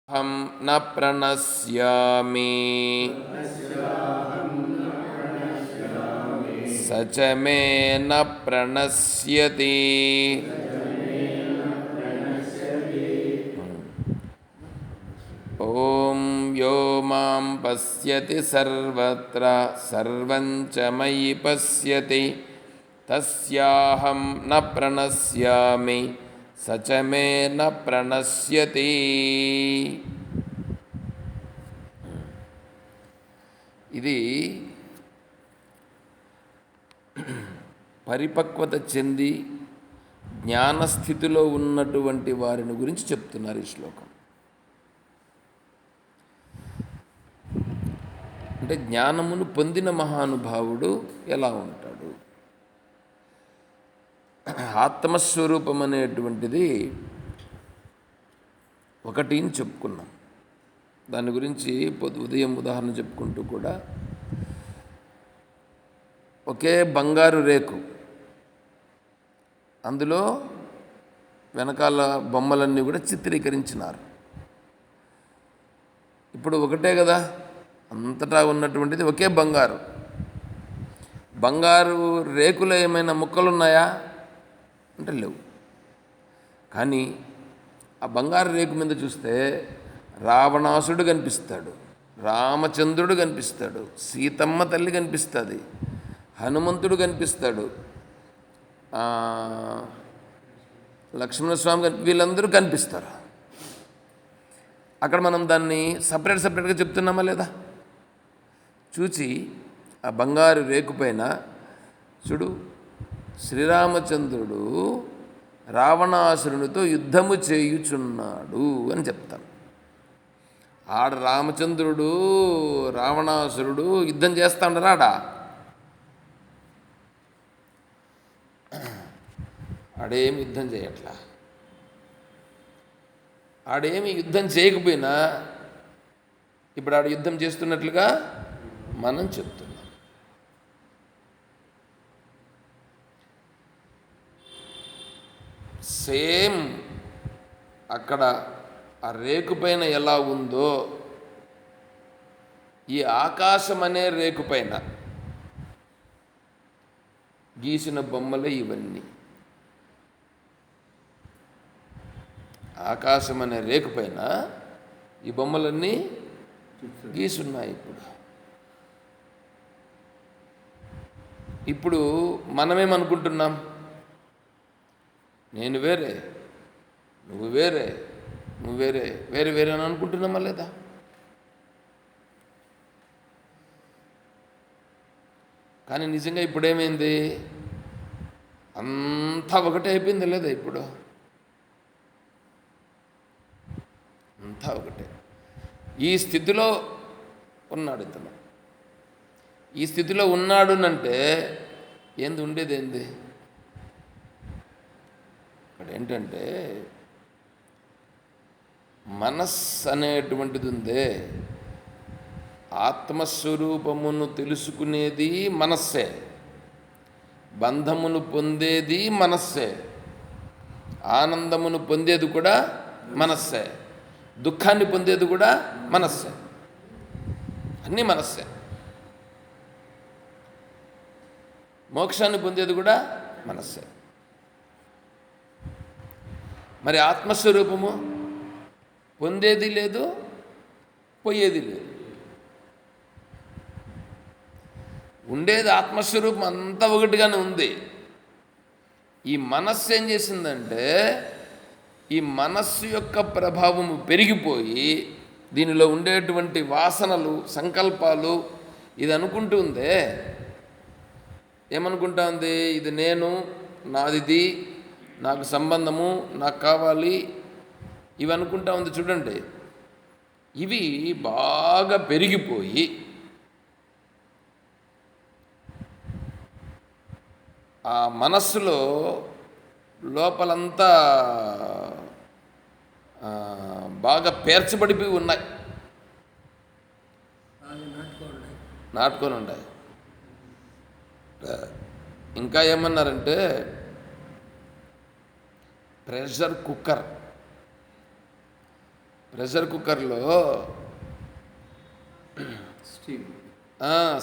అహం న ప్రణశ్యామి సచ మే న ప్రణశ్యతి. ఓం యో మాం పశ్యతి సర్వత్ర సర్వం చ మయి పశ్యతి తస్యాహం న ప్రణశ్యామి సచ మే న ప్రణశ్యతి. ఇది పరిపక్వత చెంది జ్ఞానస్థితిలో ఉన్నటువంటి వారిని గురించి చెప్తున్నారు ఈ శ్లోకం. అంటే జ్ఞానమును పొందిన మహానుభావుడు ఎలా ఉంటాడు? ఆత్మస్వరూపం అనేటువంటిది ఒకటి అని చెప్పుకున్నాం. దాని గురించి ఉదయం ఉదాహరణ చెప్పుకుంటూ కూడా ఒకే బంగారు రేకు, అందులో వెనకాల బొమ్మలన్నీ కూడా చిత్రీకరించినారు. ఇప్పుడు ఒకటే కదా, అంతటా ఉన్నటువంటిది ఒకే బంగారు. బంగారు రేకులో ఏమైనా ముక్కలు ఉన్నాయా అంటే లేవు. కానీ ఆ బంగారు రేకు మీద చూస్తే రావణాసుడు కనిపిస్తాడు, రామచంద్రుడు కనిపిస్తాడు, సీతమ్మ తల్లి కనిపిస్తుంది, హనుమంతుడు కనిపిస్తాడు, లక్ష్మణస్వామి వీళ్ళందరూ కనిపిస్తారు. అక్కడ మనం దాన్ని సపరేట్గా చెప్తున్నామా లేదా? చూచి ఆ బంగారు రేకుపైన చూడు, శ్రీరామచంద్రుడు రావణాసురునితో యుద్ధము చేయుచున్నాడు అని చెప్తాను. ఆడ రామచంద్రుడు రావణాసురుడు యుద్ధం చేస్తాడు రాడా? ఆడేమి యుద్ధం చేయట్లా. ఆడేమి యుద్ధం చేయకపోయినా ఇప్పుడు ఆడ యుద్ధం చేస్తున్నట్లుగా మనం చెప్తున్నాం. సేమ్ అక్కడ ఆ రేకుపైన ఎలా ఉందో ఈ ఆకాశం అనే రేకుపైన గీసిన బొమ్మలే ఇవన్నీ. ఆకాశం అనే రేకుపైన ఈ బొమ్మలన్నీ గీసున్నాయి. ఇప్పుడు మనమేమనుకుంటున్నాం? నేను వేరే, నువ్వు వేరే, నువ్వు వేరే, వేరే వేరే అని అనుకుంటున్నామా లేదా? కానీ నిజంగా ఇప్పుడేమైంది? అంతా ఒకటే అయిపోయింది లేదా? ఇప్పుడు అంతా ఒకటే. ఈ స్థితిలో ఉన్నాడు ఇతను. ఈ స్థితిలో ఉన్నాడు అంటే ఏంది ఉండేది? ఏంది ఇక్కడ ఏంటంటే మనస్సు అనేటువంటిది ఉందే, ఆత్మస్వరూపమును తెలుసుకునేది మనస్సే, బంధమును పొందేది మనస్సే, ఆనందమును పొందేది కూడా మనస్సే, దుఃఖాన్ని పొందేది కూడా మనస్సే, అన్నీ మనస్సే. మోక్షాన్ని పొందేది కూడా మనస్సే. మరి ఆత్మస్వరూపము పొందేది లేదు, పోయేది లేదు. ఉండేది ఆత్మస్వరూపం అంతా ఒకటిగానే ఉంది. ఈ మనస్సు ఏం చేసిందంటే ఈ మనస్సు యొక్క ప్రభావము పెరిగిపోయి దీనిలో ఉండేటువంటి వాసనలు, సంకల్పాలు ఇది అనుకుంటూ ఉందే. ఏమనుకుంటా ఉంది? ఇది నేను, నాదిది, నాకు సంబంధము, నాకు కావాలి, ఇవి అనుకుంటా ఉంది. చూడండి, ఇవి బాగా పెరిగిపోయి ఆ మనస్సులో లోపలంతా బాగా పేర్చబడిపోయి ఉన్నాయి, నాటుకొని ఉన్నాయి. ఇంకా ఏమన్నారంటే ప్రెషర్ కుక్కర్. ప్రెషర్ కుక్కర్లో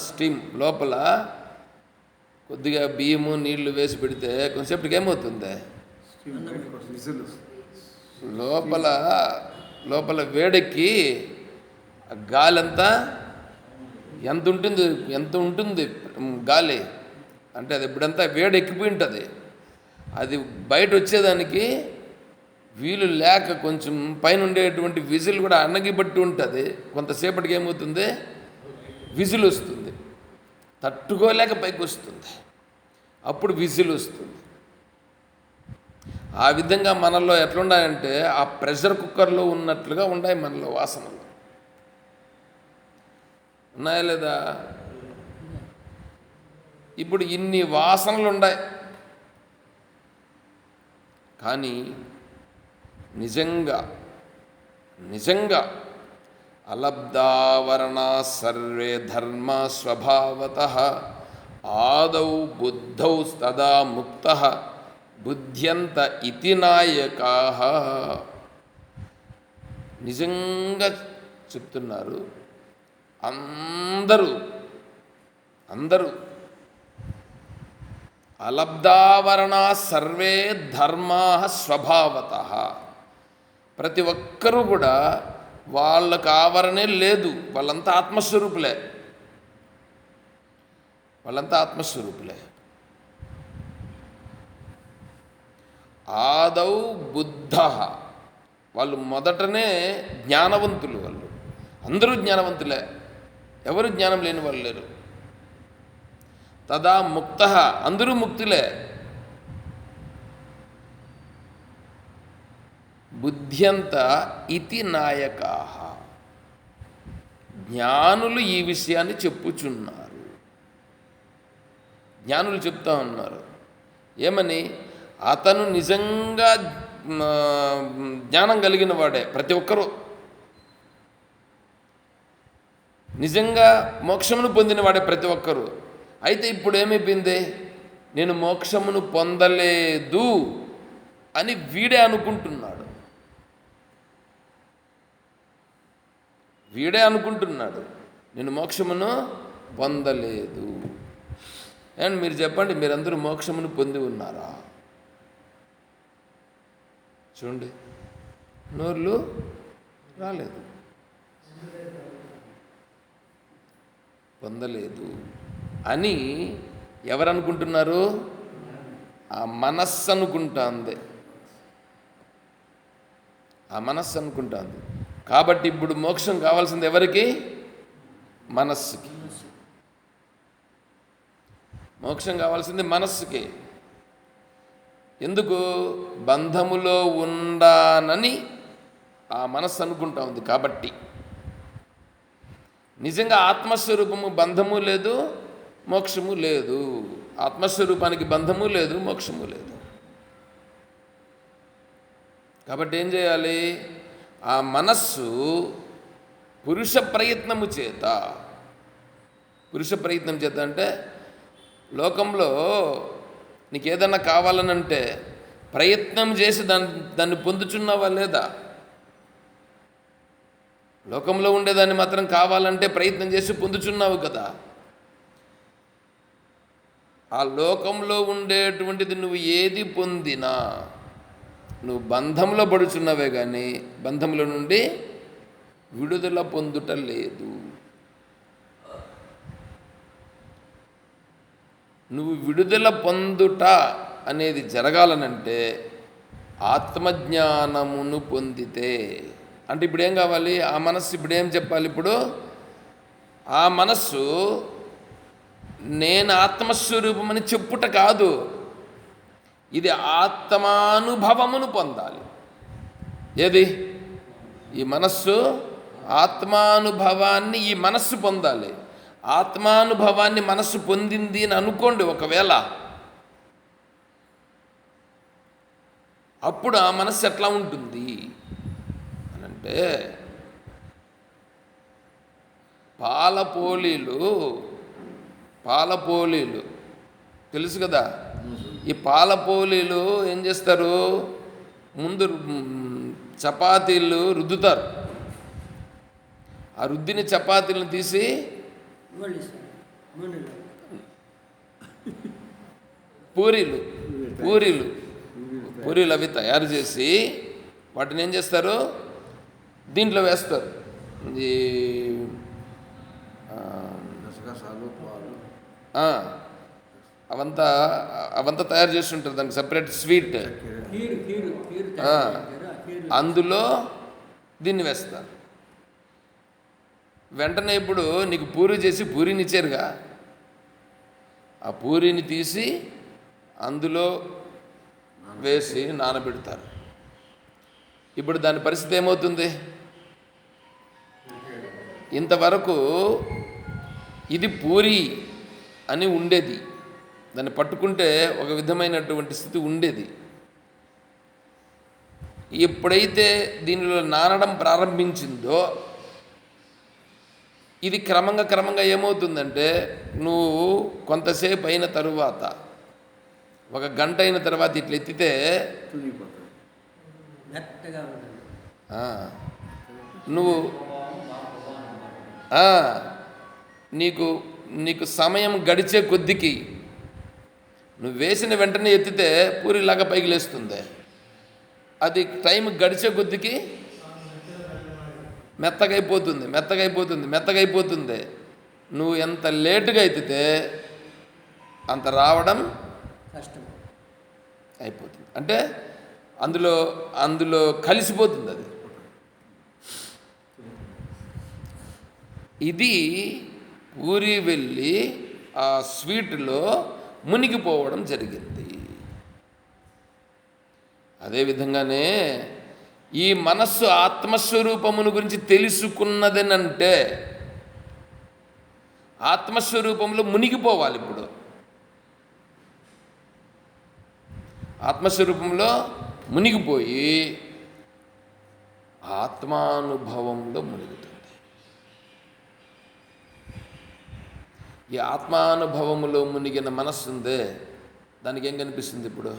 స్టీమ్ లోపల కొద్దిగా బియ్యము నీళ్లు వేసి పెడితే కొంచెంసేపటికి ఏమవుతుంది, లోపల వేడెక్కి గాలి అంతా ఎంత ఉంటుంది గాలి అంటే అది ఇప్పుడంతా వేడెక్కిపోయి ఉంటుంది. అది బయట వచ్చేదానికి వీలు లేక కొంచెం పైన ఉండేటువంటి విజిల్ కూడా అన్నగిబట్టి ఉంటుంది. కొంతసేపటికి ఏమవుతుంది, విజిల్ వస్తుంది, తట్టుకోలేక పైకి వస్తుంది, అప్పుడు విజిల్ వస్తుంది. ఆ విధంగా మనలో ఎట్లుండాలంటే ఆ ప్రెషర్ కుక్కర్లో ఉన్నట్లుగా ఉన్నాయి మనలో వాసనలు. ఉన్నాయా లేదా? ఇప్పుడు ఇన్ని వాసనలు ఉన్నాయి, కానీ నిజంగా అలబ్ధావరణా సర్వే ధర్మ స్వభావతః ఆదౌ బుద్ధౌ తదా ముక్తః బుద్ధ్యంత ఇతి నాయకాః. నిజంగా చెప్తున్నారు, అందరూ అలబ్ధావరణా సర్వే ధర్మా స్వభావతః. ప్రతి ఒక్కరూ కూడా వాళ్ళకు ఆవరణే లేదు, వాళ్ళంతా ఆత్మస్వరూపులే. ఆదౌ బుద్ధ, వాళ్ళు మొదటనే జ్ఞానవంతులు. వాళ్ళు అందరూ జ్ఞానవంతులే, ఎవరు జ్ఞానం లేని వాళ్ళు లేరు. తదా ముక్త, అందరూ ముక్తులే. బుద్ధ్యంత ఇతి నాయకాః, జ్ఞానులు ఈ విషయాన్ని చెప్పుచున్నారు. జ్ఞానులు చెప్తా ఉన్నారు ఏమని? అతను నిజంగా జ్ఞానం కలిగిన వాడే, ప్రతి ఒక్కరూ నిజంగా మోక్షమును పొందినవాడే ప్రతి ఒక్కరూ. అయితే ఇప్పుడు ఏమైపోయింది, నేను మోక్షమును పొందలేదు అని వీడే అనుకుంటున్నాడు. నేను మోక్షమును పొందలేదు. అండ్ మీరు చెప్పండి, మీరందరూ మోక్షమును పొంది ఉన్నారా? చూడండి, నోర్లు రాలేదు. పొందలేదు అని ఎవరు అనుకుంటున్నారు? ఆ మనస్సు అనుకుంటుంది. కాబట్టి ఇప్పుడు మోక్షం కావాల్సింది ఎవరికి? మనస్సుకి. మోక్షం కావాల్సింది మనస్సుకి. ఎందుకు? బంధములో ఉండానని ఆ మనస్సు అనుకుంటా ఉంది. కాబట్టి నిజంగా ఆత్మస్వరూపము బంధము లేదు, మోక్షము లేదు. ఆత్మస్వరూపానికి బంధము లేదు, మోక్షము లేదు. కాబట్టి ఏం చేయాలి? ఆ మనస్సు పురుష ప్రయత్నం చేత అంటే లోకంలో నీకు ఏదన్నా కావాలనంటే ప్రయత్నం చేసి దాన్ని పొందుచున్నావా లేదా? లోకంలో ఉండేదాన్ని మాత్రం కావాలంటే ప్రయత్నం చేసి పొందుచున్నావు కదా. ఆ లోకంలో ఉండేటువంటిది నువ్వు ఏది పొందినా నువ్వు బంధంలో పడుచున్నావే కానీ బంధంలో నుండి విడుదల పొందుట లేదు. నువ్వు విడుదల పొందుట అనేది జరగాలనంటే ఆత్మజ్ఞానమును పొందితే. అంటే ఇప్పుడు ఏం కావాలి? ఆ మనస్సు ఇప్పుడు ఏం చెప్పాలి? ఇప్పుడు ఆ మనస్సు నేను ఆత్మస్వరూపమని చెప్పుట కాదు, ఇది ఆత్మానుభవమును పొందాలి. ఏది? ఈ మనస్సు ఆత్మానుభవాన్ని ఈ మనస్సు పొందాలి. ఆత్మానుభవాన్ని మనస్సు పొందింది అని అనుకోండి ఒకవేళ, అప్పుడు ఆ మనస్సు ఎట్లా ఉంటుంది అనంటే పాలపోలీలు తెలుసు కదా. ఈ పాలపోలీలు ఏం చేస్తారు? ముందు చపాతీలు రుద్దుతారు, ఆ రుద్దిన చపాతీలను తీసి పూరీలు పూరీలు పూరీలు అవి తయారు చేసి వాటిని ఏం చేస్తారు, దీంట్లో వేస్తారు. ఈ అవంతా అవంతా తయారు చేస్తుంటారు, దానికి సపరేట్ స్వీట్, అందులో దీన్ని వేస్తారు. వెంటనే ఇప్పుడు నీకు పూరి చేసి పూరీని ఇచ్చారుగా, ఆ పూరీని తీసి అందులో వేసి నానబెడతారు. ఇప్పుడు దాని పరిస్థితి ఏమవుతుంది? ఇంతవరకు ఇది పూరి అని ఉండేది, దాన్ని పట్టుకుంటే ఒక విధమైనటువంటి స్థితి ఉండేది. ఎప్పుడైతే దీనిలో నానడం ప్రారంభించిందో ఇది క్రమంగా ఏమవుతుందంటే, నువ్వు కొంతసేపు అయిన తరువాత, ఒక గంట అయిన తర్వాత ఇట్లా ఎత్తితే నువ్వు నీకు నీకు సమయం గడిచే కొద్దికి నువ్వు వేసిన వెంటనే ఎత్తితే పూరిలాగా పైకి లేస్తుంది. అది టైం గడిచే కొద్దికి మెత్తగైపోతుంది. నువ్వు ఎంత లేటుగా ఎత్తితే అంత రావడం కష్టం అయిపోతుంది. అంటే అందులో కలిసిపోతుంది అది. ఇది పూరి వెళ్ళి ఆ స్వీట్లో మునిగిపోవడం జరిగింది. అదేవిధంగానే ఈ మనస్సు ఆత్మస్వరూపమును గురించి తెలుసుకున్నదనంటే ఆత్మస్వరూపంలో మునిగిపోవాలి. ఇప్పుడు ఆత్మస్వరూపంలో మునిగిపోయి ఆత్మానుభవంలో మునిగుతుంది. ఈ ఆత్మానుభవములో మునిగిన మనస్సు ఉందే, దానికి ఏం కనిపిస్తుంది ఇప్పుడు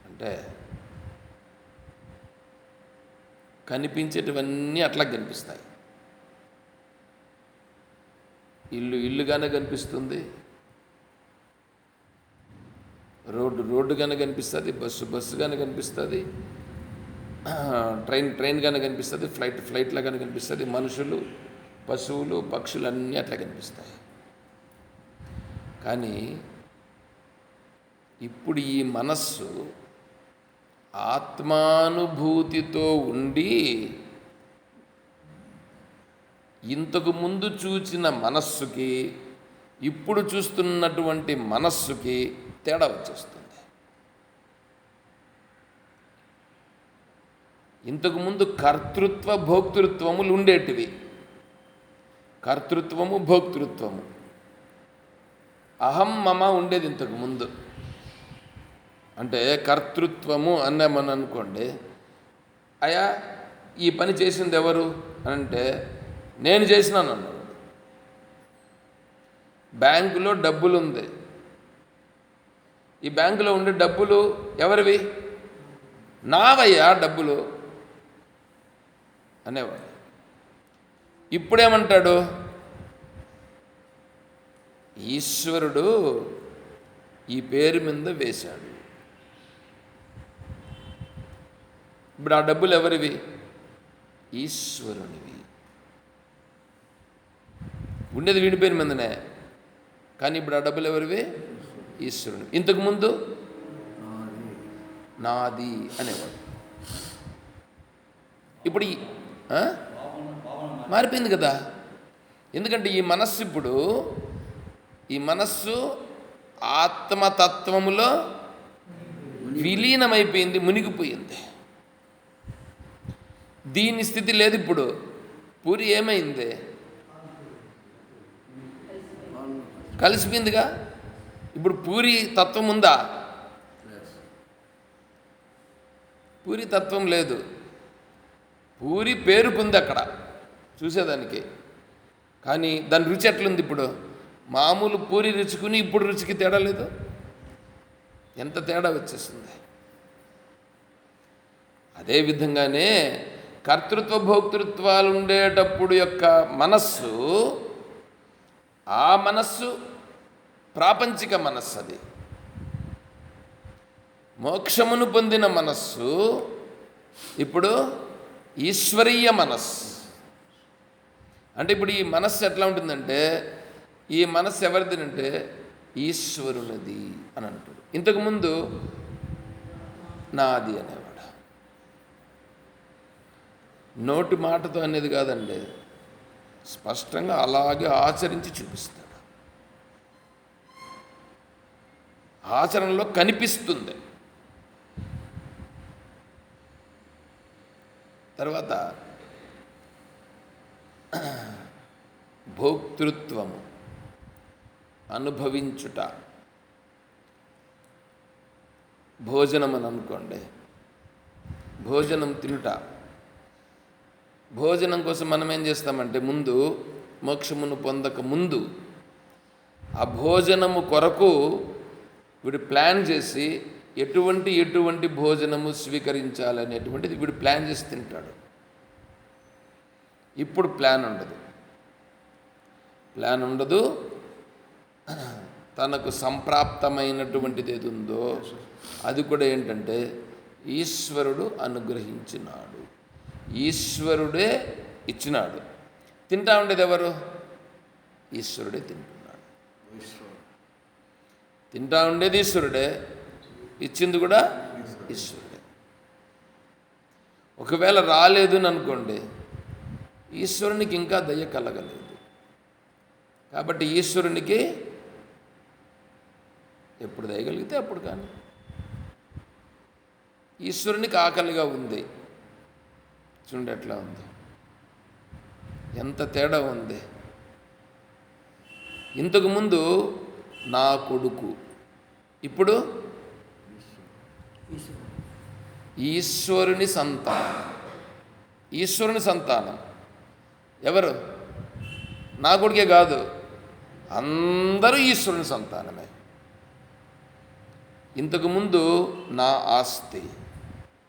అంటే, కనిపించేటివన్నీ అట్లా కనిపిస్తాయి. ఇల్లుగానే కనిపిస్తుంది, రోడ్డుగానే కనిపిస్తుంది, బస్సుగానే కనిపిస్తుంది, ట్రైన్గానే కనిపిస్తుంది, ఫ్లైట్లాగానే కనిపిస్తుంది, మనుషులు, పశువులు, పక్షులు అన్నీ అట్లా కనిపిస్తాయి. కానీ ఇప్పుడు ఈ మనస్సు ఆత్మానుభూతితో ఉండి ఇంతకు ముందు చూచిన మనస్సుకి ఇప్పుడు చూస్తున్నటువంటి మనస్సుకి తేడా వచ్చేస్తుంది. ఇంతకుముందు కర్తృత్వ భోక్తృత్వములు ఉండేటివి, కర్తృత్వము భోక్తృత్వము, అహం మమ ఉండేది ఇంతకుముందు. అంటే కర్తృత్వము అన్నామని అనుకోండి, అయ్యా ఈ పని చేసింది ఎవరు అని అంటే, నేను చేసినాను అన్నాడు. బ్యాంకులో డబ్బులు ఉంది, ఈ బ్యాంకులో ఉండే డబ్బులు ఎవరివి? నావయ్యా డబ్బులు అనేవాడు. ఇప్పుడేమంటాడు? ఈశ్వరుడు ఈ పేరు మీద వేశాడు. ఇప్పుడు ఆ డబ్బులు ఎవరివి? ఈశ్వరునివి. ఉండేది వీడి పేరు మీదనే, కానీ ఇప్పుడు ఆ డబ్బులు ఎవరివి? ఈశ్వరుని. ఇంతకుముందు నాది అనేవాడు. ఇప్పుడు మారిపోయింది కదా. ఎందుకంటే ఈ మనస్సు ఆత్మతత్వములో విలీనమైపోయింది, మునిగిపోయింది. దీని స్థితి లేదు ఇప్పుడు. పూరి ఏమైంది? కలిసిపోయిందిగా. ఇప్పుడు పూరి తత్వం ఉందా? పూరి తత్వం లేదు. పూరి పేరుకుంది అక్కడ చూసేదానికి, కానీ దాని రుచి ఎట్లుంది? ఇప్పుడు మామూలు పూరి రుచుకుని ఇప్పుడు రుచికి తేడా లేదు. ఎంత తేడా వచ్చేస్తుంది. అదేవిధంగానే కర్తృత్వ భోక్తృత్వాలు ఉండేటప్పుడు యొక్క మనస్సు, ఆ మనస్సు ప్రాపంచిక మనస్సు. అది మోక్షమును పొందిన మనస్సు ఇప్పుడు ఈశ్వరీయ మనస్సు. అంటే ఇప్పుడు ఈ మనస్సు ఎట్లా ఉంటుందంటే, ఈ మనస్సు ఎవరిదినంటే ఈశ్వరునిది అని అంటాడు. ఇంతకుముందు నాది అనేవాడు. నోటి మాటతో అనేది కాదండి, స్పష్టంగా అలాగే ఆచరించి చూపిస్తాడు. ఆచరణలో కనిపిస్తుంది. తర్వాత భోక్తృత్వము, అనుభవించుట. భోజనం అని అనుకోండి, భోజనం తినుట. భోజనం కోసం మనం ఏం చేస్తామంటే, ముందు మోక్షమును పొందక ముందు ఆ భోజనము కొరకు వీడు ప్లాన్ చేసి ఎటువంటి భోజనము స్వీకరించాలనేటువంటిది వీడు ప్లాన్ చేసి తింటాడు. ఇప్పుడు ప్లాన్ ఉండదు. తనకు సంప్రాప్తమైనటువంటిది ఏది ఉందో అది కూడా ఏంటంటే ఈశ్వరుడు అనుగ్రహించినాడు, ఈశ్వరుడే ఇచ్చినాడు. తింటా ఉండేది ఎవరు? ఈశ్వరుడే తింటున్నాడు. తింటా ఉండేది ఈశ్వరుడే, ఇచ్చింది కూడా ఈశ్వరుడే. ఒకవేళ రాలేదు అని అనుకోండి, ఈశ్వరునికి ఇంకా దయ కలగలేదు. కాబట్టి ఈశ్వరునికి ఎప్పుడు దయగలిగితే అప్పుడు. కానీ ఈశ్వరునికి ఆకలిగా ఉంది, చూడండి ఎట్లా ఉంది, ఎంత తేడా ఉంది. ఇంతకుముందు నా కొడుకు, ఇప్పుడు ఈశ్వరుని సంతానం. ఈశ్వరుని సంతానం ఎవరు? నా కొడుకే కాదు, అందరూ ఈశ్వరుని సంతానమే. ఇంతకుముందు నా ఆస్తి,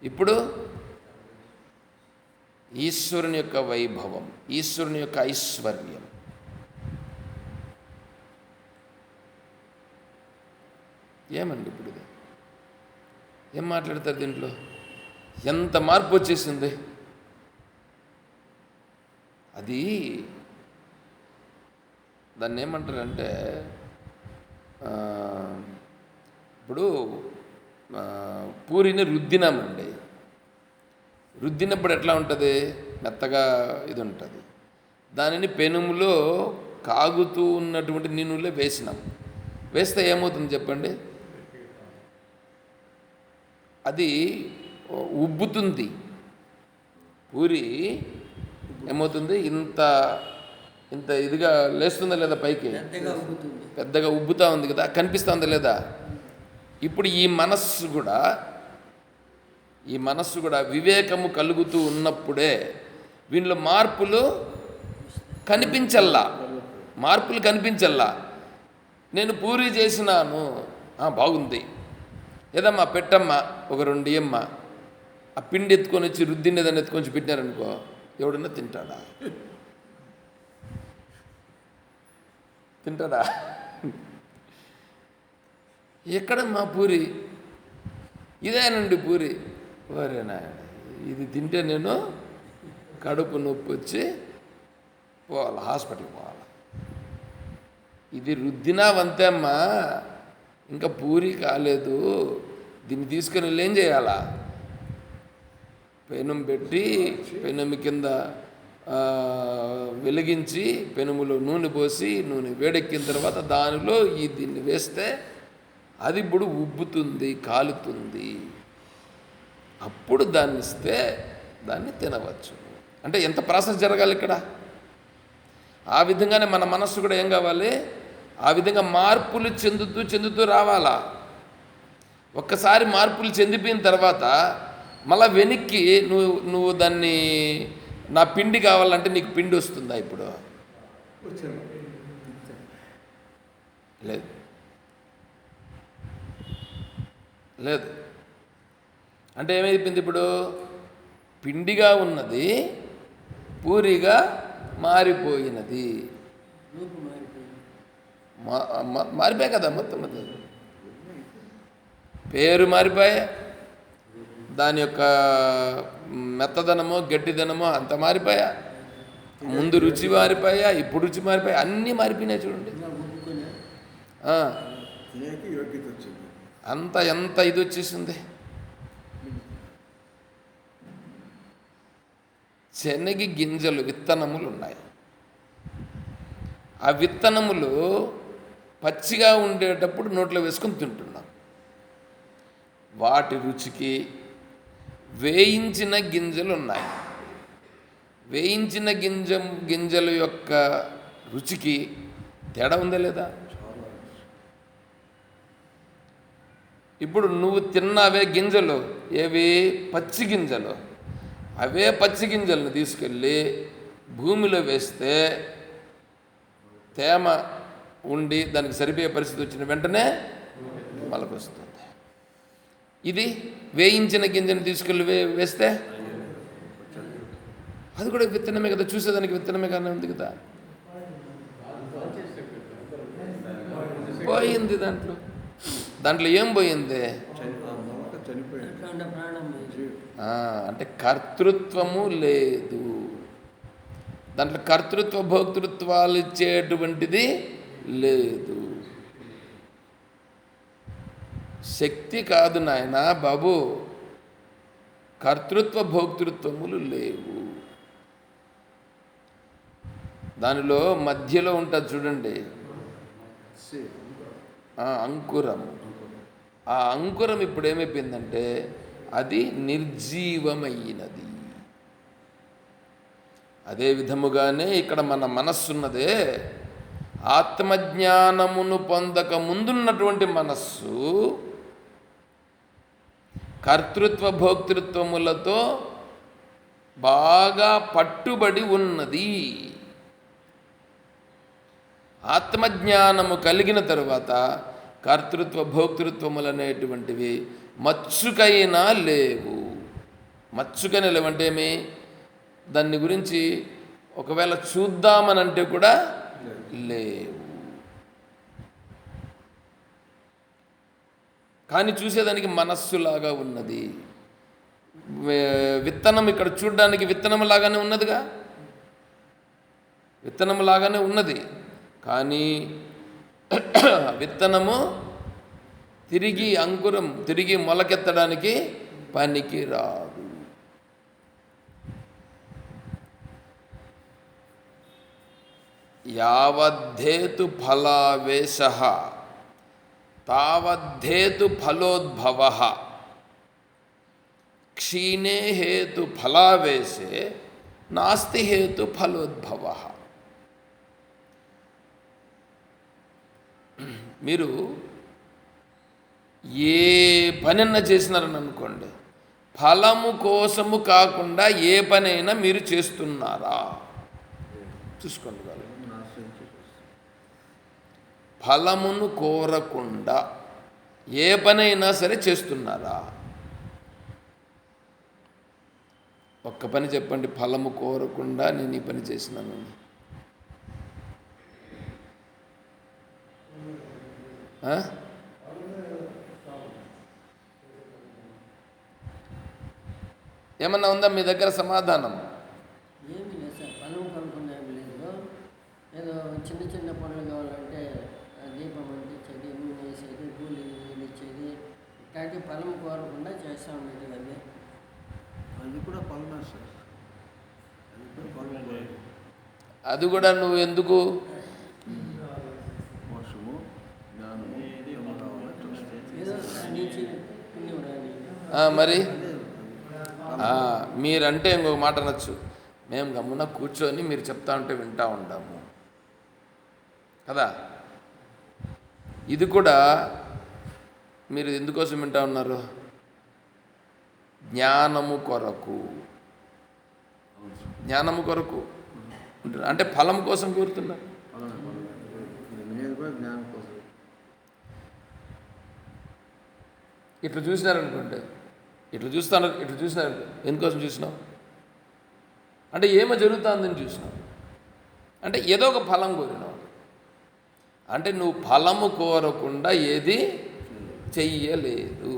ఇప్పుడు ఈశ్వరుని యొక్క వైభవం, ఈశ్వరుని యొక్క ఐశ్వర్యం. ఏమండి ఇప్పుడు ఇది? ఏం మాట్లాడతారు దీంట్లో? ఎంత మార్పు వచ్చేసింది. అది దాన్ని ఏమంటారంటే, ఇప్పుడు పూరిని రుద్దినామండి. రుద్దినప్పుడు ఎట్లా ఉంటుంది? మెత్తగా ఇది ఉంటుంది. దానిని పెనుములో కాగుతూ ఉన్నటువంటి నీళ్ళలో వేసినాం. వేస్తే ఏమవుతుంది చెప్పండి? అది ఉబ్బుతుంది. పూరి ఏమవుతుంది? ఇంత ఇంత ఇదిగా లేస్తుందా లేదా? పైకి పెద్దగా ఉబ్బుతూ ఉంది కదా, కనిపిస్తుందా లేదా? ఇప్పుడు ఈ మనస్సు కూడా వివేకము కలుగుతూ ఉన్నప్పుడే వీళ్ళ మార్పులు కనిపించల్లా. నేను పూరి చేసినాను, బాగుంది, ఏదమ్మా పెట్టమ్మా, ఒక 2 ఇయ్యమ్మా. ఆ పిండి ఎత్తుకొని వచ్చి రుద్దిని ఏదైనా ఎత్తుకొని వచ్చి పెట్టినారనుకో, ఎవడన్నా తింటాడా? ఎక్కడమ్మా పూరి? ఇదేనండి పూరి. ఓరేనా, ఇది తింటే నేను కడుపు నొప్పి వచ్చి పోవాలి, హాస్పిటల్కి పోవాలి. ఇది రుద్దినావంతే అమ్మా, ఇంకా పూరి కాలేదు. దీన్ని తీసుకొని వెళ్ళి ఏం చేయాలా? పెనం పెట్టి పెనము కింద వెలిగించి పెనుములో నూనె పోసి, నూనె వేడెక్కిన తర్వాత దానిలో దీన్ని వేస్తే అది ఇప్పుడు ఉబ్బుతుంది, కాలుతుంది. అప్పుడు దాన్ని ఇస్తే దాన్ని తినవచ్చు. అంటే ఎంత ప్రాసెస్ జరగాలి ఇక్కడ? ఆ విధంగానే మన మనస్సు కూడా ఏం కావాలి? ఆ విధంగా మార్పులు చెందుతూ రావాలా. ఒక్కసారి మార్పులు చెందిపోయిన తర్వాత మళ్ళా వెనక్కి నువ్వు దాన్ని, నా పిండి కావాలంటే నీకు పిండి వస్తుందా? ఇప్పుడు లేదు. అంటే ఏమైపోయింది? ఇప్పుడు పిండిగా ఉన్నది పూరిగా మారిపోయినది. మారిపోయా కదా మొత్తం. పేరు మారిపోయా, దాని యొక్క మెత్తదనమో గట్టిదనమో అంత మారిపోయా, ముందు రుచి మారిపోయా, ఇప్పుడు రుచి మారిపోయా, అన్నీ మారిపోయినాయి చూడండి. అంత ఎంత ఇది వచ్చేసింది. శనగ గింజలు విత్తనములు ఉన్నాయి. ఆ విత్తనములు పచ్చిగా ఉండేటప్పుడు నోట్లో వేసుకొని తింటున్నాం. వాటి రుచికి వేయించిన గింజలు ఉన్నాయి. వేయించిన గింజల యొక్క రుచికి తేడా ఉందా లేదా? ఇప్పుడు నువ్వు తిన్నావే గింజలు, ఏవి? పచ్చి గింజలు. అవే పచ్చి గింజలను తీసుకెళ్ళి భూమిలో వేస్తే తేమ ఉండి దానికి సరిపోయే పరిస్థితి వచ్చిన వెంటనే మొలకొస్తుంది. ఇది వేయించిన గింజను తీసుకెళ్ళి వేస్తే అది కూడా విత్తనమే కదా, చూసేదానికి విత్తనమే కానీ ఉంది కదా. పోయింది దాంట్లో ఏం పోయింది అంటే కర్తృత్వము లేదు. దాంట్లో కర్తృత్వ భోక్తృత్వాలు ఇచ్చేటువంటిది లేదు. శక్తి కాదు నాయన బాబు, కర్తృత్వ భోక్తృత్వములు లేవు. దానిలో మధ్యలో ఉంటుంది చూడండి అంకురం. ఆ అంకురం ఇప్పుడు ఏమైపోయిందంటే అది నిర్జీవమైనది. అదే విధముగానే ఇక్కడ మన మనస్సున్నదే, ఆత్మజ్ఞానమును పొందక ముందున్నటువంటి మనస్సు కర్తృత్వ భోక్తృత్వములతో బాగా పట్టుబడి ఉన్నది. ఆత్మజ్ఞానము కలిగిన తరువాత కర్తృత్వ భోక్తృత్వములు అనేటువంటివి మచ్చుకైనా లేవు. మచ్చుకైనా లేవంటే ఏమి? దాన్ని గురించి ఒకవేళ చూద్దామనంటే కూడా లేవు. కానీ చూసేదానికి మనస్సులాగా ఉన్నది. విత్తనం ఇక్కడ చూడడానికి విత్తనం లాగానే ఉన్నదిగా, విత్తనం లాగానే ఉన్నది. కానీ విత్తనము తిరిగి అంకురం తిరిగి మొలకెత్తడానికి పనికి రాదు. యావద్ధేతు ఫలావేశః తావద్ధేతు ఫలోద్భవః క్షీణే హేతు ఫలావేశే నాస్తి హేతు ఫలోద్భవః. మీరు ఏ పనైనా చేసినారని అనుకోండి, ఫలము కోసము కాకుండా ఏ పనైనా మీరు చేస్తున్నారా చూసుకోండి. ఫలమును కోరకుండా ఏ పనైనా సరే చేస్తున్నారా? ఒక్క పని చెప్పండి, ఫలము కోరకుండా నేను ఈ పని చేసినాను. ఏమన్నా ఉందా మీ దగ్గర సమాధానం? ఏమి లేదు సార్, పనులు కొనుక్కున్నా ఏమి లేదు. ఏదో చిన్న చిన్న పనులు కావాలంటే దీపం అంటించేది, నూనె వేసేది, కూలి ఇచ్చేది, ఇట్లాంటి ఫలం కోరకుండా చేస్తూ ఉండేది. ఇవన్నీ అది కూడా పనులు సార్, అది కూడా పనులు. అది కూడా నువ్వు ఎందుకు మోసము జ్ఞానము ఏదో నుంచి పుణ్యం రాని మరి మీరంటే ఇంకొక మాట అనొచ్చు, మేము గమ్మున కూర్చొని మీరు చెప్తా ఉంటే వింటూ ఉంటాము కదా. ఇది కూడా మీరు ఎందుకోసం వింటూ ఉన్నారు? జ్ఞానము కొరకు. జ్ఞానము కొరకు అంటే ఫలం కోసం కోరుతున్నారు. జ్ఞానం కోసం ఇట్లా చూసినారనుకోండి, ఇట్లా చూసినారు, ఎందుకోసం చూసినావు? అంటే ఏమో జరుగుతుందని చూసినావు, అంటే ఏదో ఒక ఫలం కోరినావు. అంటే నువ్వు ఫలము కోరకుండా ఏది చెయ్యలేదు.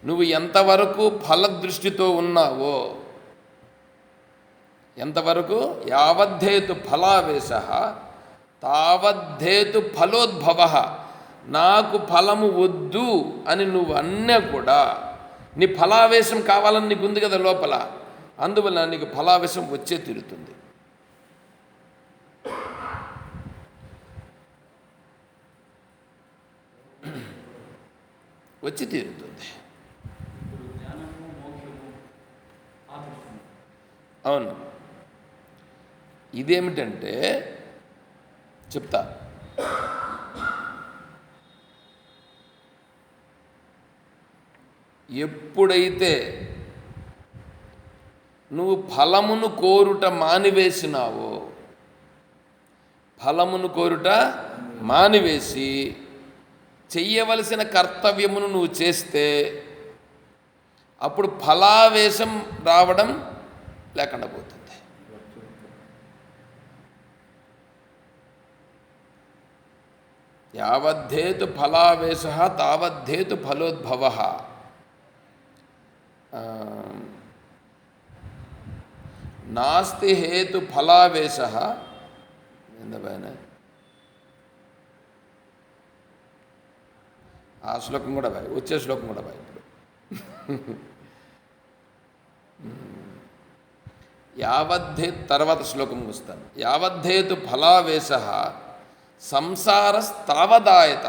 నువ్వు ఎంతవరకు ఫలదృష్టితో ఉన్నావో, ఎంతవరకు యావద్ధేతు ఫలావేశ తావద్ధేతు ఫలోద్భవ, నాకు ఫలము వద్దు అని నువ్వు అన్నా కూడా నీ ఫలావేశం కావాలని నీకు ఉంది కదా లోపల, అందువల్ల నీకు ఫలావేశం వచ్చే తీరుతుంది. వచ్చి తీరుతుంది. అవును. ఇదేమిటంటే చెప్తా, ఎప్పుడైతే నువ్వు ఫలమును కోరుట మానివేసినావో, ఫలమును కోరుట మానివేసి చెయ్యవలసిన కర్తవ్యమును నువ్వు చేస్తే అప్పుడు ఫలావేశం రావడం లేకుండా పోతుంది. యావద్ధేతు ఫలావేశ తావద్ధేతు ఫలోద్భవ. నాస్తి హేతు ఫలావేశ, ఏందబాయన ఆ శ్లోకం కూడా బాయ్, వచ్చే శ్లోకం కూడా బాయ్. ఇప్పుడు తర్వాత శ్లోకం వస్తాను. యావద్ధేతు ఫలావేశ సంసారస్తావదాయత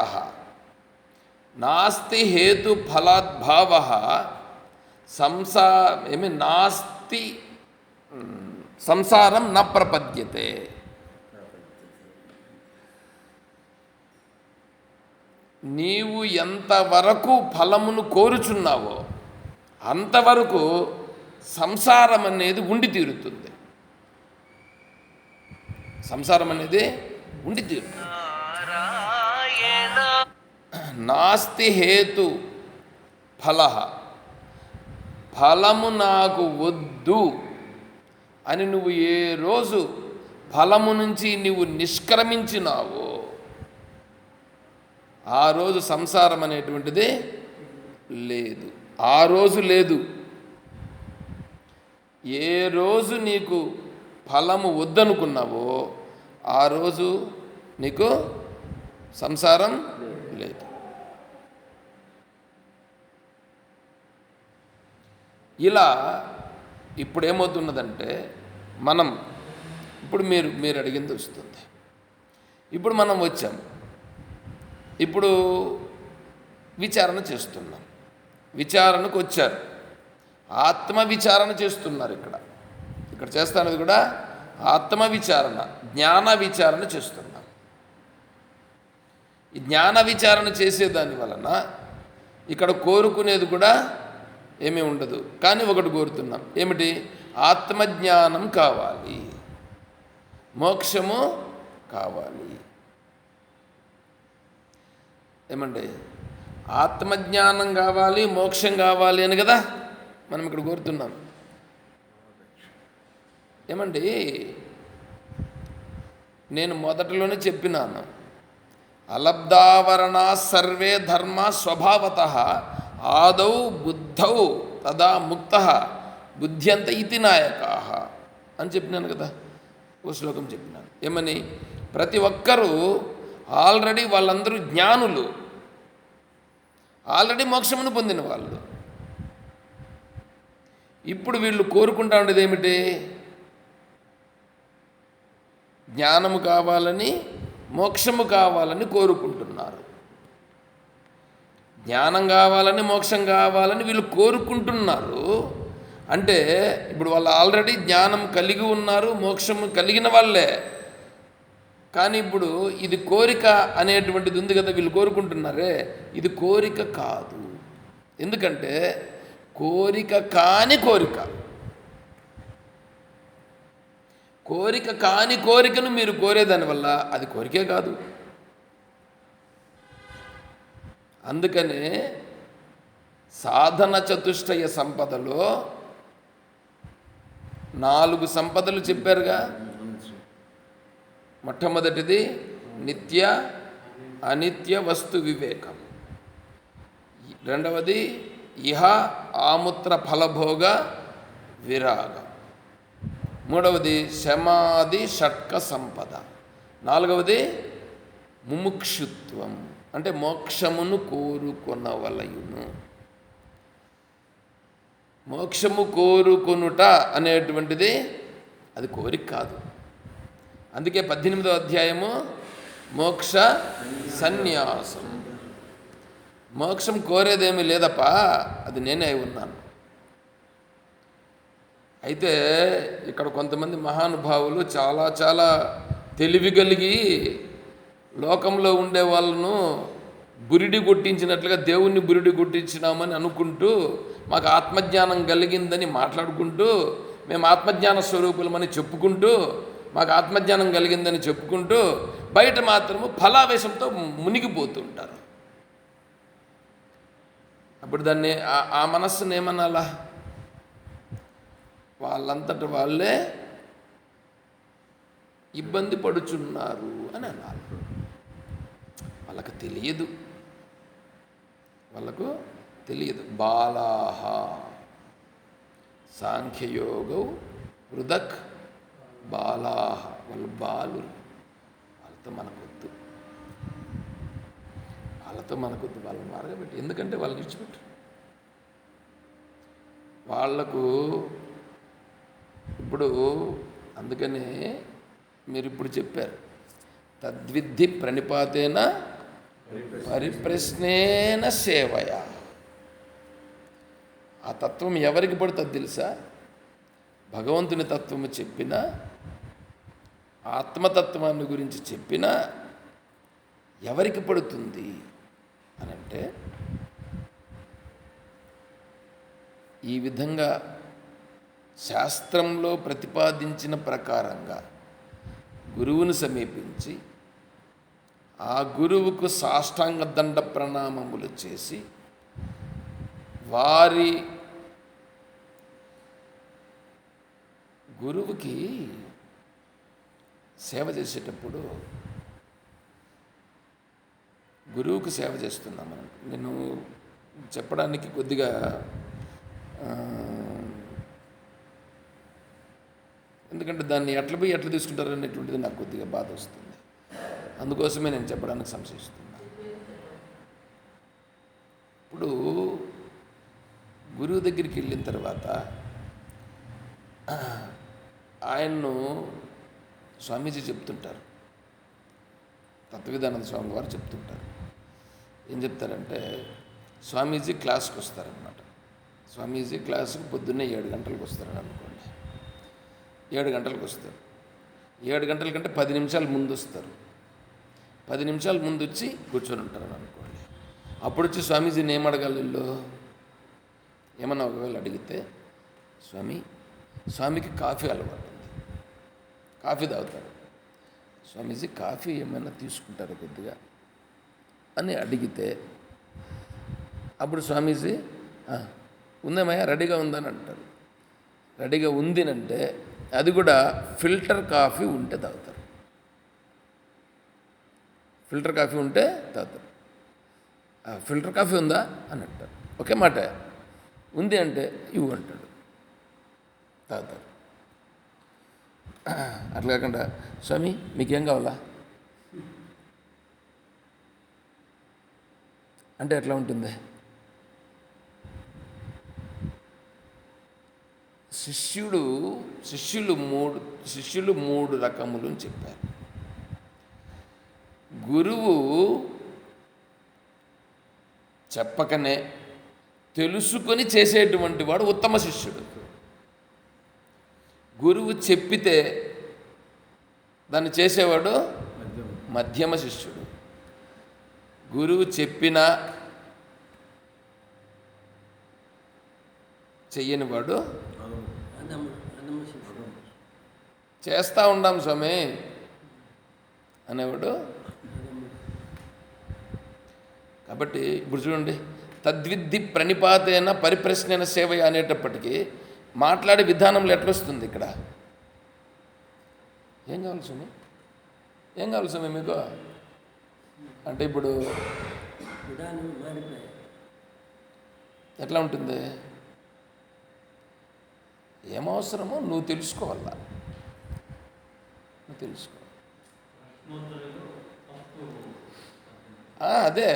నాస్తి హేతు ఫలాద్భావ నాస్తి సంసారం న ప్రపద్యతే. నీవు ఎంతవరకు ఫలమును కోరుచున్నావో అంతవరకు సంసారం అనేది ఉండి తీరుతుంది. సంసారం అనేది ఉండి తీరుతుంది. నాస్తి హేతు ఫల, ఫలము నాకు వద్దు అని నువ్వు ఏ రోజు ఫలము నుంచి నువ్వు నిష్క్రమించినావో ఆ రోజు సంసారం అనేటువంటిది లేదు. ఆ రోజు లేదు. ఏ రోజు నీకు ఫలము వద్దనుకున్నావో ఆ రోజు నీకు సంసారం లేదు. ఇలా ఇప్పుడు ఏమవుతున్నదంటే ఇప్పుడు మీరు అడిగింది వస్తుంది. ఇప్పుడు మనం వచ్చాం, ఇప్పుడు విచారణ చేస్తున్నాం. విచారణకు వచ్చారు, ఆత్మ విచారణ చేస్తున్నారు. ఇక్కడ చేస్తున్నది కూడా ఆత్మ విచారణ, జ్ఞాన విచారణ చేస్తున్నాం. ఈ జ్ఞాన విచారణ చేసేదాని వలన ఇక్కడ కోరుకునేది కూడా ఏమీ ఉండదు. కానీ ఒకటి కోరుతున్నాం, ఏమిటి? ఆత్మజ్ఞానం కావాలి, మోక్షము కావాలి. ఏమండి? ఆత్మజ్ఞానం కావాలి, మోక్షం కావాలి అని కదా మనం ఇక్కడ కోరుతున్నాం. ఏమండి? నేను మొదటిలోనే చెప్పినాను, అలబ్ధావరణా సర్వే ధర్మ స్వభావత ఆదౌ బుద్ధౌ తదా ముక్త బుద్ధ్యంత ఇతి నాయకా అని చెప్పినాను కదా. ఓ శ్లోకం చెప్పినాను. ఏమని? ప్రతి ఒక్కరూ ఆల్రెడీ వాళ్ళందరూ జ్ఞానులు, ఆల్రెడీ మోక్షమును పొందిన వాళ్ళు. ఇప్పుడు వీళ్ళు కోరుకుంటా ఉండేది ఏమిటి? జ్ఞానము కావాలని, మోక్షము కావాలని కోరుకుంటున్నారు. జ్ఞానం కావాలని, మోక్షం కావాలని వీళ్ళు కోరుకుంటున్నారు. అంటే ఇప్పుడు వాళ్ళు ఆల్రెడీ జ్ఞానం కలిగి ఉన్నారు, మోక్షము కలిగిన వాళ్ళే. కానీ ఇప్పుడు ఇది కోరిక అనేటువంటిది ఉంది కదా, వీళ్ళు కోరుకుంటున్నారే, ఇది కోరిక కాదు. ఎందుకంటే కోరిక కాని కోరిక, కోరిక కాని కోరికను మీరు కోరేదానివల్ల అది కోరికే కాదు. అందుకనే సాధన చతుష్టయ సంపదలో 4 సంపదలు చెప్పారుగా. అవును సార్. మొట్టమొదటిది నిత్య అనిత్య వస్తు వివేకం, రెండవది ఇహ ఆముత్ర ఫలభోగ విరాగం, మూడవది శమాది షట్క సంపద, నాలుగవది ముముక్షుత్వం అంటే మోక్షమును కోరుకొనవలయును. మోక్షము కోరుకొనుట అనేటువంటిది అది కోరిక కాదు. అందుకే 18వ అధ్యాయము మోక్ష సన్యాసం. మోక్షం కోరేదేమీ లేదప్పా, అది నేనే అయి ఉన్నాను. అయితే ఇక్కడ కొంతమంది మహానుభావులు చాలా చాలా తెలివి కలిగి లోకంలో ఉండే వాళ్ళను బురిడి కొట్టించినట్లుగా దేవుణ్ణి బురిడి కొట్టించినామని అనుకుంటూ మాకు ఆత్మజ్ఞానం కలిగిందని మాట్లాడుకుంటూ, మేము ఆత్మజ్ఞాన స్వరూపులమని చెప్పుకుంటూ, మాకు ఆత్మజ్ఞానం కలిగిందని చెప్పుకుంటూ బయట మాత్రము ఫలావేశంతో మునిగిపోతుంటారు. అప్పుడు దాన్ని ఆ మనస్సును ఏమనాలా? వాళ్ళంతట వాళ్ళే ఇబ్బంది పడుచున్నారు అని అన్నారు. వాళ్ళకు తెలియదు. బాలాహ సాంఖ్యయోగౌ హృదక్ బాలాహ, వాళ్ళు బాలురు. వాళ్ళతో మనకొద్దు, వాళ్ళని మార్గపెట్టి. ఎందుకంటే వాళ్ళని విడిచిపెట్టు. వాళ్లకు ఇప్పుడు అందుకనే మీరు ఇప్పుడు చెప్పారు, తద్విద్ధి ప్రణిపాతేన పరిప్రశ్నేన సేవయ. ఆ తత్వం ఎవరికి పడుతుంది తెలుసా? భగవంతుని తత్వము చెప్పినా, ఆత్మతత్వాన్ని గురించి చెప్పినా ఎవరికి పడుతుంది అని అంటే, ఈ విధంగా శాస్త్రంలో ప్రతిపాదించిన ప్రకారంగా గురువును సమీపించి ఆ గురువుకు సాష్టాంగ దండ ప్రణామములు చేసి వారి గురువుకి సేవ చేసేటప్పుడు, గురువుకు సేవ చేస్తున్నాం మనం. నేను చెప్పడానికి కొద్దిగా ఎందుకంటే దాన్ని ఎట్లా తీసుకుంటారు అనేటువంటిది నాకు కొద్దిగా బాధ వస్తుంది. అందుకోసమే నేను చెప్పడానికి సంశయిస్తున్నాను. ఇప్పుడు గురువు దగ్గరికి వెళ్ళిన తర్వాత ఆయన్ను స్వామీజీ చెప్తుంటారు, తత్వవిధానంద స్వామి వారు చెప్తుంటారు. ఏం చెప్తారంటే, స్వామీజీ క్లాస్కి వస్తారనమాట. స్వామీజీ క్లాసుకు పొద్దున్నే 7 గంటలకు వస్తారని అనుకోండి. 7 గంటలకు వస్తారు. 7 గంటల కంటే 10 నిమిషాలు ముందు వస్తారు. 10 నిమిషాలు ముందు వచ్చి కూర్చొని ఉంటారని అనుకోండి. అప్పుడు వచ్చి స్వామీజీని ఏం అడగాలి? ఏమన్నా ఒకవేళ అడిగితే, స్వామికి కాఫీ అలవాటు ఉంది, కాఫీ తాగుతారు. స్వామీజీ కాఫీ ఏమైనా తీసుకుంటారు కొద్దిగా అని అడిగితే, అప్పుడు స్వామీజీ ఉందేమయ్యా, రెడీగా ఉందని అంటారు. రెడీగా ఉందినంటే అది కూడా ఫిల్టర్ కాఫీ ఉంటే తాగుతారు. ఫిల్టర్ కాఫీ ఉంటే తాగుతారు. ఫిల్టర్ కాఫీ ఉందా అని అంటారు. ఒకే మాట, ఉంది అంటే ఇవ్వు అంటాడు, తాగుతారు. అట్లా కాకుండా, స్వామి మీకేం కావాలా అంటే ఎట్లా ఉంటుంది? శిష్యులు మూడు రకములు అని చెప్పారు. గురువు చెప్పకనే తెలుసుకొని చేసేటువంటి వాడు ఉత్తమ శిష్యుడు. గురువు చెప్పితే దాన్ని చేసేవాడు మధ్యమ శిష్యుడు. గురువు చెప్పినా చెయ్యనివాడు చేస్తూ ఉండాం స్వామి అనేవాడు. కాబట్టి ఇప్పుడు చూడండి, తద్విద్ధి ప్రణిపాతైన పరిప్రశ్నైన సేవ అనేటప్పటికీ మాట్లాడే విధానంలో ఎట్లొస్తుంది ఇక్కడ? ఏం కావాలి స్వామి మీకు? అంటే ఇప్పుడు విధానం మారిపోయాయి. ఎట్లా ఉంటుంది? ఏమవసరమో నువ్వు తెలుసుకోవాలా, నువ్వు తెలుసుకో. అదే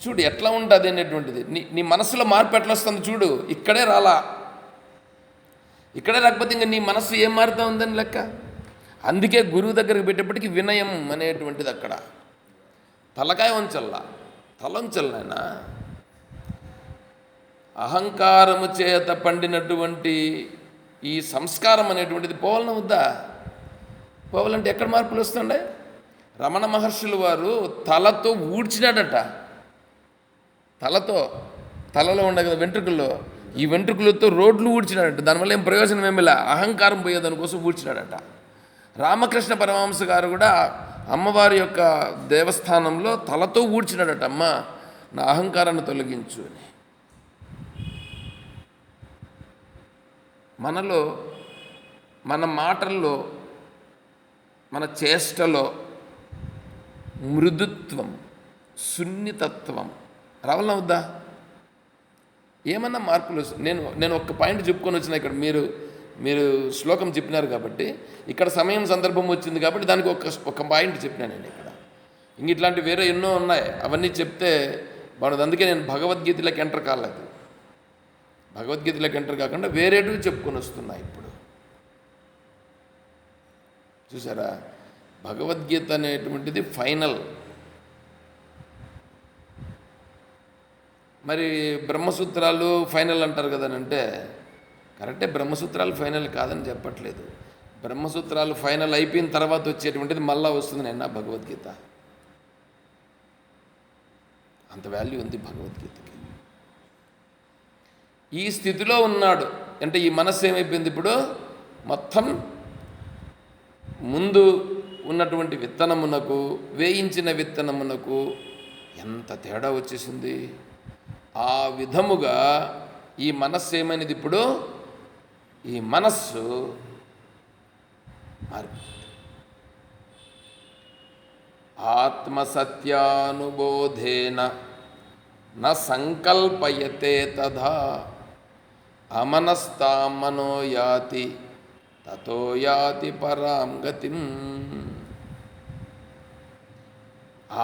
చూడు ఎట్లా ఉంటుంది అనేటువంటిది. నీ మనసులో మార్పు ఎట్లా వస్తుంది చూడు. ఇక్కడే రాలా, ఇక్కడే రాకపోతే ఇంకా నీ మనసు ఏం మారుతూ ఉందని లెక్క. అందుకే గురువు దగ్గరికి పెట్టేప్పటికీ వినయం అనేటువంటిది అక్కడ. తలకాయ వంచల్లా, తల వంచల్లాయన. అహంకారము చేత పండినటువంటి ఈ సంస్కారం అనేటువంటిది పోవాలన్నా వద్దా? పోవాలంటే ఎక్కడ మార్పులు వస్తుండే? రమణ మహర్షులు వారు తలతో ఊడ్చినాడట. తలలో ఉండే కదా వెంట్రుకల్లో, ఈ వెంట్రుకలతో రోడ్లు ఊడ్చినాడట. దానివల్ల ఏం ప్రయోజనం ఏమిలా, అహంకారం పోయేదానికోసం ఊడ్చినాడట. రామకృష్ణ పరమహంస గారు కూడా అమ్మవారి యొక్క దేవస్థానంలో తలతో ఊడ్చినాడట, అమ్మ నా అహంకారాన్ని తొలగించు అని. మనలో, మన మాటల్లో, మన చేష్టలో మృదుత్వం, సున్నితత్వం రావాలన్నా వద్దా? ఏమన్నా మార్పులు? నేను ఒక్క పాయింట్ చెప్పుకొని వచ్చిన ఇక్కడ. మీరు శ్లోకం చెప్పినారు కాబట్టి, ఇక్కడ సమయం సందర్భం వచ్చింది కాబట్టి దానికి ఒక పాయింట్ చెప్పినాను నేను ఇక్కడ. ఇంక ఇట్లాంటి వేరే ఎన్నో ఉన్నాయి, అవన్నీ చెప్తే బాగుంది. అందుకే నేను భగవద్గీతలోకి ఎంటర్ కాలేదు. భగవద్గీతలోకి ఎంటర్ కాకుండా వేరేటివి చెప్పుకొని వస్తున్నా ఇప్పుడు. చూసారా, భగవద్గీత అనేటువంటిది ఫైనల్. మరి బ్రహ్మసూత్రాలు ఫైనల్ అంటారు కదనంటే కరెక్టే, బ్రహ్మసూత్రాలు ఫైనల్ కాదని చెప్పట్లేదు. బ్రహ్మసూత్రాలు ఫైనల్ అయిపోయిన తర్వాత వచ్చేటువంటిది మళ్ళా వస్తుంది నిన్న భగవద్గీత. అంత వాల్యూ ఉంది భగవద్గీతకి. ఈ స్థితిలో ఉన్నాడు అంటే ఈ మనస్సు ఏమైపోయింది ఇప్పుడు? మొత్తం ముందు ఉన్నటువంటి విత్తనమునకు, వేయించిన విత్తనమునకు ఎంత తేడా వచ్చేసింది. ఆ విధముగా ఈ మనస్సు ఏమైనది ఇప్పుడు? ఈ మనస్సు మారిపోయింది. ఆత్మసత్యానుబోధేన న సంకల్పయతే తథా అమనస్తాం మనో యాతి తతో యాతి పరాం గతిం.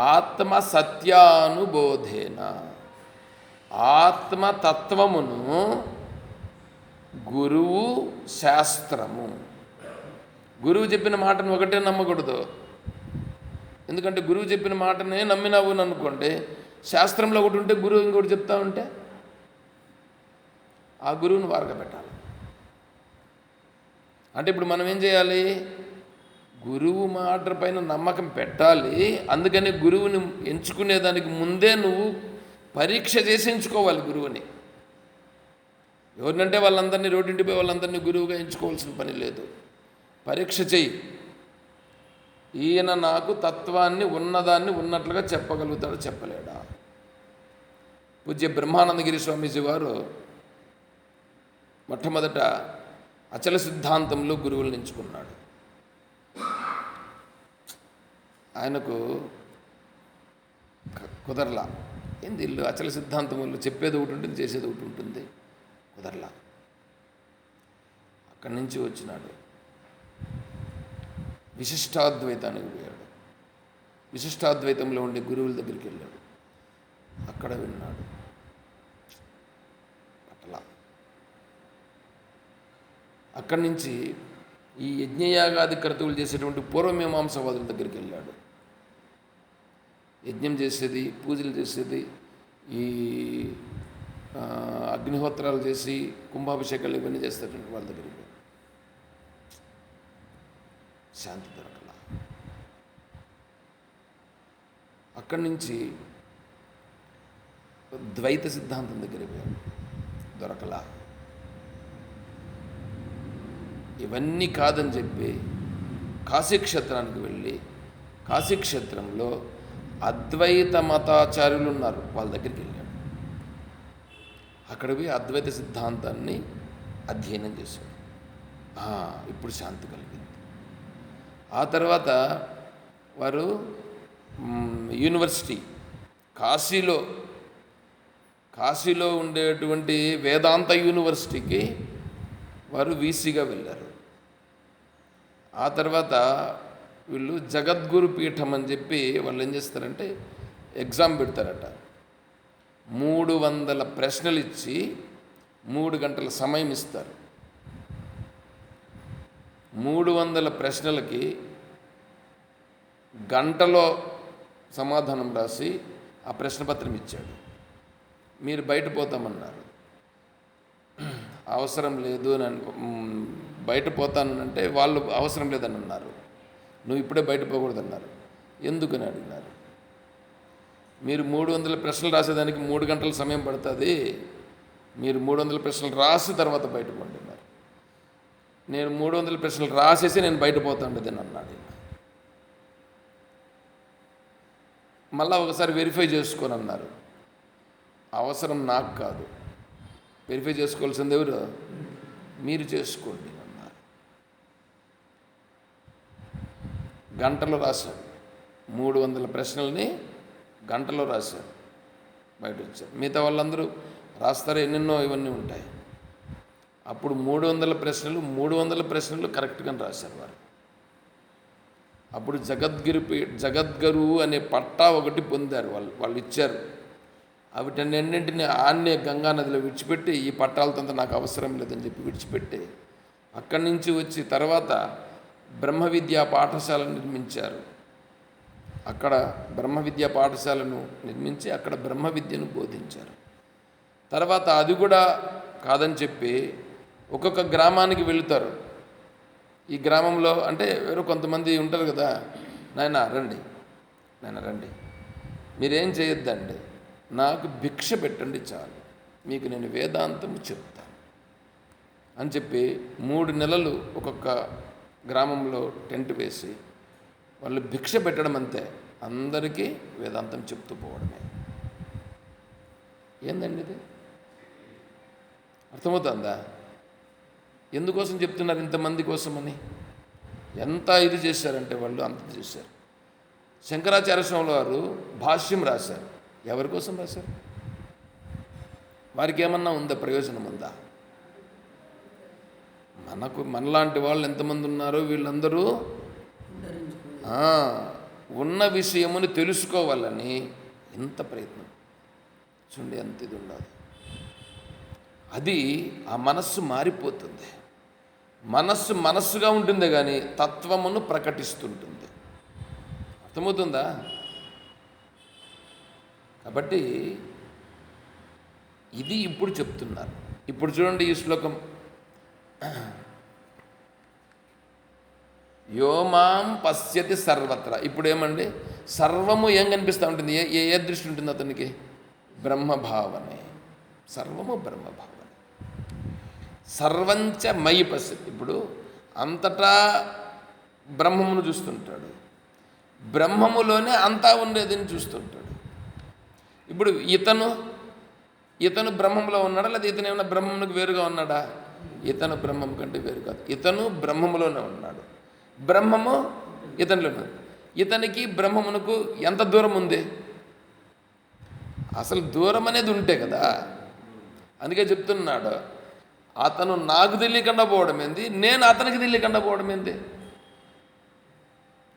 ఆత్మసత్యానుబోధేన, ఆత్మతత్వమును గురువు శాస్త్రము. గురువు చెప్పిన మాటను ఒకటే నమ్మకూడదు. ఎందుకంటే గురువు చెప్పిన మాటనే నమ్మినావు అని అనుకోండి, శాస్త్రంలో ఒకటి ఉంటే గురువు ఇంకోటి చెప్తా ఉంటే ఆ గురువుని వారగా పెట్టాలి. అంటే ఇప్పుడు మనం ఏం చేయాలి? గురువు మాట పైన నమ్మకం పెట్టాలి. అందుకని గురువుని ఎంచుకునేదానికి ముందే నువ్వు పరీక్ష చేసి ఎంచుకోవాలి గురువుని. ఎవరినంటే వాళ్ళందరినీ రోడ్డింటిపై వాళ్ళందరినీ గురువుగా ఎంచుకోవాల్సిన పని లేదు. పరీక్ష చెయ్యి. ఈయన నాకు తత్వాన్ని ఉన్నదాన్ని ఉన్నట్లుగా చెప్పగలుగుతాడు, చెప్పలేడా? పూజ్య బ్రహ్మానందగిరి స్వామీజీ వారు మొట్టమొదట అచల సిద్ధాంతంలో గురువులను ఎంచుకున్నాడు. ఆయనకు కుదరలా. ఏంది ఇల్లు అచల సిద్ధాంతంలో చెప్పేది ఒకటి ఉంటుంది, చేసేది ఒకటి ఉంటుంది, కుదరలా. అక్కడి నుంచి వచ్చినాడు, విశిష్టాద్వైతానికి పోయాడు. విశిష్టాద్వైతంలో ఉండే గురువుల దగ్గరికి వెళ్ళాడు, అక్కడ విన్నాడు, పట్టలా. అక్కడి నుంచి ఈ యజ్ఞయాగాది క్రతువులు చేసేటువంటి పూర్వమీమాంసవాదుల దగ్గరికి వెళ్ళాడు. యజ్ఞం చేసేది, పూజలు చేసేది, ఈ అగ్నిహోత్రాలు చేసి కుంభాభిషేకాలు ఇవన్నీ చేసేటువంటి వాళ్ళ దగ్గరికి శాంతి దొరకలా. అక్కడి నుంచి ద్వైత సిద్ధాంతం దగ్గరికి పోయాడు, దొరకలా. ఇవన్నీ కాదని చెప్పి కాశీక్షేత్రానికి వెళ్ళి కాశీక్షేత్రంలో అద్వైత మతాచార్యులు ఉన్నారు, వాళ్ళ దగ్గరికి వెళ్ళాడు. అక్కడ పోయి అద్వైత సిద్ధాంతాన్ని అధ్యయనం చేశాడు. ఇప్పుడు శాంతి కలిగింది. ఆ తర్వాత వారు యూనివర్సిటీ కాశీలో ఉండేటువంటి వేదాంత యూనివర్సిటీకి వారు వీసీగా వెళ్ళారు. ఆ తర్వాత వీళ్ళు జగద్గురు పీఠం అని చెప్పి వాళ్ళు ఏం చేస్తారంటే ఎగ్జామ్ పెడతారట. 300 ప్రశ్నలు ఇచ్చి 3 గంటల సమయం ఇస్తారు. 300 ప్రశ్నలకి గంటలో సమాధానం రాసి ఆ ప్రశ్నపత్రం ఇచ్చాడు. మీరు బయట పోతామన్నారు. అవసరం లేదు అని బయట పోతాను అంటే వాళ్ళు అవసరం లేదని అన్నారు. నువ్వు ఇప్పుడే బయట పోకూడదన్నారు. ఎందుకని అడిగినారు. మీరు 300 ప్రశ్నలు రాసేదానికి 3 గంటల సమయం పడుతుంది, మీరు 300 ప్రశ్నలు రాసి తర్వాత బయట పండున్నారు. నేను 300 ప్రశ్నలు రాసేసి నేను బయట పోతాండదని అన్నాడు. మళ్ళా ఒకసారి వెరిఫై చేసుకొని అన్నారు. అవసరం నాకు కాదు, వెరిఫై చేసుకోవాల్సింది ఎవరు, మీరు చేసుకోండి అన్నారు. గంటలో రాశాడు. 300 ప్రశ్నల్ని గంటలో రాశారు, బయట వచ్చారు. మిగతా వాళ్ళందరూ రాస్తారు, ఎన్నెన్నో ఇవన్నీ ఉంటాయి. అప్పుడు 300 ప్రశ్నలు కరెక్ట్గానే రాశారు వారు. అప్పుడు జగద్గురు అనే పట్టా ఒకటి పొందారు. వాళ్ళు ఇచ్చారు. వీటన్నింటినీ ఆన్నే గంగా నదిలో విడిచిపెట్టి ఈ పట్టాలతో నాకు అవసరం లేదని చెప్పి విడిచిపెట్టి అక్కడి నుంచి వచ్చి తర్వాత బ్రహ్మ విద్యా పాఠశాలను నిర్మించారు. అక్కడ బ్రహ్మ విద్యా పాఠశాలను నిర్మించి అక్కడ బ్రహ్మ విద్యను బోధించారు. తర్వాత అది కూడా కాదని చెప్పి ఒక్కొక్క గ్రామానికి వెళుతారు. ఈ గ్రామంలో అంటే ఎవరో కొంతమంది ఉంటారు కదా, నాయన రండి, మీరేం చేయొద్దండి, నాకు భిక్ష పెట్టండి చాలు, మీకు నేను వేదాంతము చెప్తాను అని చెప్పి 3 నెలలు ఒక్కొక్క గ్రామంలో టెంట్ వేసి వాళ్ళు భిక్ష పెట్టడం అంతే, అందరికీ వేదాంతం చెప్తూ పోవడమే. ఏందండి ఇది? అర్థమవుతుందా? ఎందుకోసం చెప్తున్నారు? ఇంతమంది కోసమని. ఎంత ఇది చేశారంటే వాళ్ళు అంత చేశారు. శంకరాచార్య స్వామి వారు భాష్యం రాశారు. ఎవరి కోసం రాశారు? వారికి ఏమన్నా ఉందా, ప్రయోజనం ఉందా? మనలాంటి వాళ్ళు ఎంతమంది ఉన్నారో వీళ్ళందరూ ఉన్న విషయముని తెలుసుకోవాలని ఎంత ప్రయత్నం చూడండి, ఎంత ఇది ఉండదు. అది ఆ మనస్సు మారిపోతుంది. మనస్సుగా ఉంటుంది కానీ తత్వమును ప్రకటిస్తుంటుంది. అర్థమవుతుందా? కాబట్టి ఇది ఇప్పుడు చెప్తున్నారు. ఇప్పుడు చూడండి ఈ శ్లోకం, యోమాం పశ్యతి సర్వత్ర. ఇప్పుడు ఏమండి, సర్వము ఏం కనిపిస్తూ ఉంటుంది? ఏ దృష్టి ఉంటుంది అతనికి? బ్రహ్మభావనే. సర్వము బ్రహ్మభావనే. సర్వంచ మయి పశ్యతి. ఇప్పుడు అంతటా బ్రహ్మమును చూస్తుంటాడు, బ్రహ్మములోనే అంతా ఉండేదని చూస్తుంటాడు. ఇప్పుడు ఇతను బ్రహ్మంలో ఉన్నాడా, లేదా ఇతను ఏమన్నా బ్రహ్మమునికి వేరుగా ఉన్నాడా? ఇతను బ్రహ్మం కంటే వేరు కాదు. ఇతను బ్రహ్మములోనే ఉన్నాడు, బ్రహ్మము ఇతనిలోనే. ఇతనికి బ్రహ్మమునకు ఎంత దూరం ఉంది? అసలు దూరం అనేది ఉంటే కదా. అందుకే చెప్తున్నాడు, అతను నాకు తెలియకుండా పోవడం ఏంది, నేను అతనికి తెలియకుండా పోవడం ఏంది?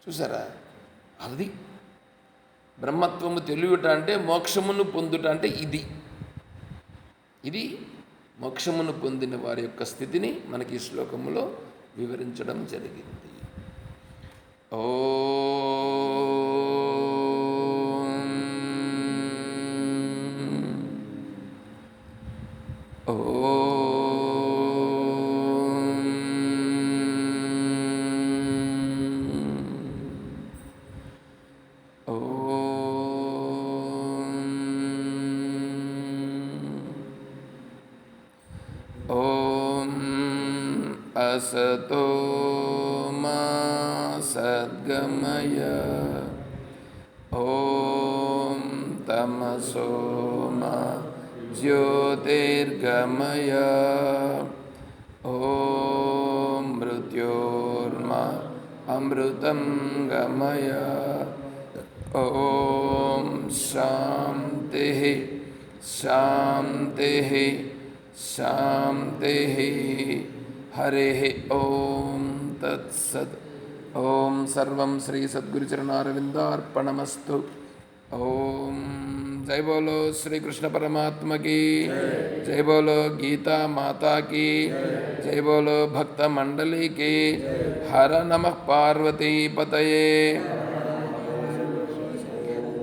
చూసారా? అది బ్రహ్మత్వము తెలియట అంటే, మోక్షమును పొందుట అంటే ఇది మోక్షమును పొందిన వారి యొక్క స్థితిని మనకి ఈ శ్లోకములో వివరించడం జరిగింది. असतो मा सद्गमय, ॐ तमसो मा ज्योतिर्गमय, अमृतं गमय। ॐ शान्तिः शान्तिः शान्तिः। हरिः ॐ तत्सत्। ॐ सर्वं श्री सद्गुरुचरणारविन्दार्पणमस्तु। ओम जय बोलो श्री कृष्ण परमात्मा की जय बोलो गीता माता की जय बोलो भक्त मंडली की। हर नमः पार्वती पतये।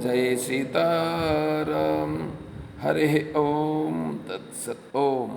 जय सीताराम। हरि ओम तत्सत्। ओम।